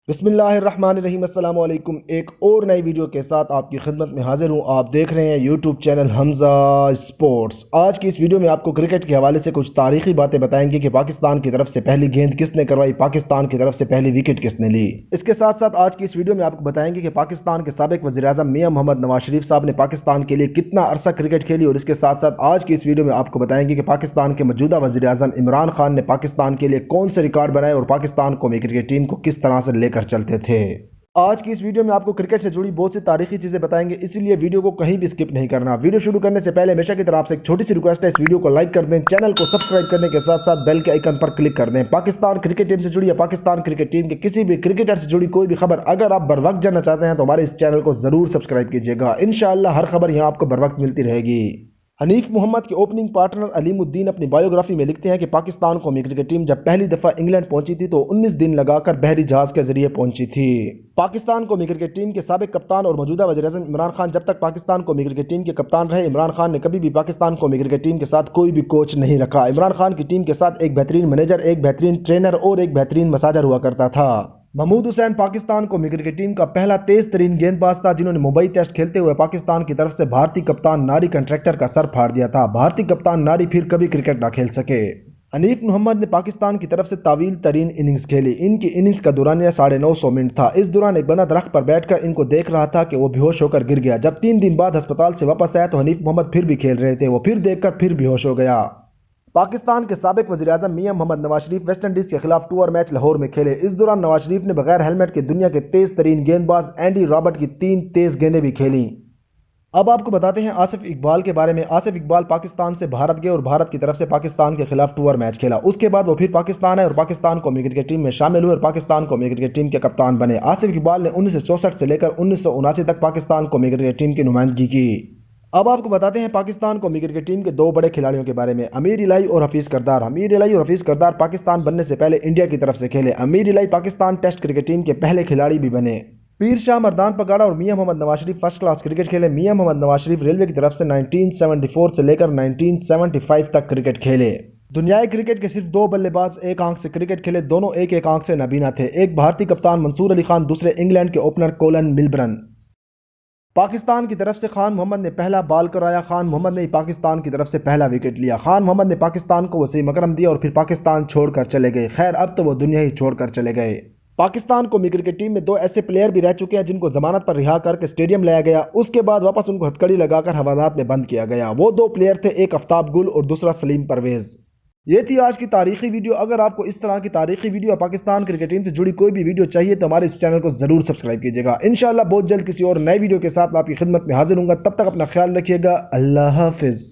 बिस्मिल्लाहिर्रहमानिर्रहीम। अस्सलाम वालेकुम। एक और नई वीडियो के साथ आपकी खिदमत में हाजिर हूँ। आप देख रहे हैं यूट्यूब चैनल हमजा स्पोर्ट्स। आज की इस वीडियो में आपको क्रिकेट के हवाले से कुछ तारीखी बातें बताएंगे कि पाकिस्तान की तरफ से पहली गेंद किसने करवाई, पाकिस्तान की तरफ से पहली विकेट किसने ली। इसके साथ साथ आज की इस वीडियो में आपको बताएंगे कि पाकिस्तान के साबिक वज़ीर-ए-आज़म मियां मोहम्मद नवाज शरीफ साहब ने पाकिस्तान के लिए कितना अरसा क्रिकेट खेली, और इसके साथ साथ आज की इस वीडियो में आपको बताएंगे कि पाकिस्तान के मौजूदा वज़ीर-ए-आज़म इमरान खान ने पाकिस्तान के लिए कौन से रिकॉर्ड बनाए और पाकिस्तान कौमी क्रिकेट टीम को किस तरह से लेकर चलते थे। आज की इस वीडियो में आपको क्रिकेट से जुड़ी बहुत सी तारीखी चीजें बताएंगे, इसीलिए वीडियो को कहीं भी स्किप नहीं करना। वीडियो शुरू करने से पहले हमेशा की तरह आपसे एक छोटी सी रिक्वेस्ट है, इस वीडियो को लाइक कर दें, चैनल को सब्सक्राइब करने के साथ साथ बेल के आइकन पर क्लिक कर दें। पाकिस्तान क्रिकेट टीम से जुड़ी या पाकिस्तान क्रिकेट टीम के किसी भी क्रिकेटर से जुड़ी कोई भी खबर अगर आप बर वक्त जानना चाहते हैं तो हमारे इस चैनल को जरूर सब्सक्राइब कीजिएगा। इंशाअल्लाह हर खबर यहाँ आपको बर वक्त मिलती रहेगी। हनीफ मोहम्मद के ओपनिंग पार्टनर अलीमुद्दीन अपनी बायोग्राफी में लिखते हैं कि पाकिस्तान कौमी क्रिकेट टीम जब पहली दफा इंग्लैंड पहुंची थी तो 19 दिन लगाकर बहरी जहाज के जरिए पहुंची थी। पाकिस्तान कौमी क्रिकेट टीम के साबिक कप्तान और मौजूदा वज़ीर-ए-आज़म इमरान खान जब तक पाकिस्तान कौमी क्रिकेट टीम के कप्तान रहे, इमरान खान ने कभी भी पाकिस्तान कौमी क्रिकेट टीम के साथ कोई भी कोच नहीं रखा। इमरान खान की टीम के साथ एक बेहतरीन मैनेजर, एक बेहतरीन ट्रेनर और एक बेहतरीन मसाजर हुआ करता था। महमूद हुसैन पाकिस्तान कौमी क्रिकेट टीम का पहला तेज तरीन गेंदबाज था जिन्होंने मुंबई टेस्ट खेलते हुए पाकिस्तान की तरफ से भारतीय कप्तान नारी कंट्रैक्टर का सर फाड़ दिया था। भारतीय कप्तान नारी फिर कभी क्रिकेट ना खेल सके। हनीफ मोहम्मद ने पाकिस्तान की तरफ से तावील तरीन इनिंग्स खेली। इनकी इनिंग्स का दौरानिया 950 मिनट था। इस दौरान एक बंदा दरख्त पर बैठकर इनको देख रहा था कि वो बेहोश होकर गिर गया। जब 3 दिन बाद अस्पताल से वापस आया तो हनीफ मोहम्मद फिर भी खेल रहे थे। वो फिर देखकर फिर बेहोश हो गया। पाकिस्तान के साबिक वज़ीर-ए-आज़म मियां मोहम्मद नवाज शरीफ वेस्ट इंडीज के खिलाफ टूर मैच लाहौर में खेले। इस दौरान नवाज शरीफ ने बगैर हेलमेट के दुनिया के तेज तरीन गेंदबाज एंडी रॉबर्ट की 3 तेज गेंदें भी खेली। अब आपको बताते हैं आसिफ इकबाल के बारे में। आसिफ इकबाल पाकिस्तान से भारत गए और भारत की तरफ से पाकिस्तान के खिलाफ टूर मैच खेला। उसके बाद वो फिर पाकिस्तान आए और पाकिस्तान कौमी क्रिकेट टीम में शामिल हुए और पाकिस्तान कौमी क्रिकेट टीम के कप्तान बने। आसिफ इकबाल ने 1964 से लेकर 1979 तक पाकिस्तान कौमी क्रिकेट टीम की नुमाइंदगी की। अब आपको बताते हैं पाकिस्तान कौमी क्रिकेट टीम के 2 बड़े खिलाड़ियों के बारे में, अमीर इलाही और हफीज करदार। अमीर इलाही और हफीज करदार पाकिस्तान बनने से पहले इंडिया की तरफ से खेले। अमीर इलाही पाकिस्तान टेस्ट क्रिकेट टीम के पहले खिलाड़ी भी बने। पीर शाह मर्दान पगाड़ा और मियां Mohammad Nawaz Sharif first class cricket खेले। मियां मोहम्मद नवाज शरीफ रेलवे की तरफ से 1974 से लेकर 1975 तक क्रिकेट खेले। दुनियाई क्रिकेट के सिर्फ 2 बल्लेबाज एक आंख से क्रिकेट खेले, दोनों एक आंख से नाबीना थे। एक भारतीय कप्तान मंसूर अली खान, दूसरे इंग्लैंड के ओपनर कोलन मिलबर्न। पाकिस्तान की तरफ से खान मोहम्मद ने पहला बॉल कराया। खान मोहम्मद ने पाकिस्तान की तरफ से पहला विकेट लिया। खान मोहम्मद ने पाकिस्तान को वसीम अकरम दिया और फिर पाकिस्तान छोड़कर चले गए। खैर अब तो वो दुनिया ही छोड़कर चले गए। पाकिस्तान कौमी क्रिकेट टीम में 2 ऐसे प्लेयर भी रह चुके हैं जिनको जमानत पर रिहा करके स्टेडियम लाया गया, उसके बाद वापस उनको हथकड़ी लगाकर हवालात में बंद किया गया। वो 2 प्लेयर थे, एक आफ्ताब गुल और दूसरा सलीम परवेज। ये थी आज की तारीखी वीडियो। अगर आपको इस तरह की तारीखी वीडियो पाकिस्तान क्रिकेट टीम से जुड़ी कोई भी वीडियो चाहिए तो हमारे इस चैनल को जरूर सब्सक्राइब कीजिएगा। इंशाल्लाह बहुत जल्द किसी और नई वीडियो के साथ आपकी खिदमत में हाजिर हूंगा। तब तक अपना ख्याल रखिएगा। अल्लाह हाफिज।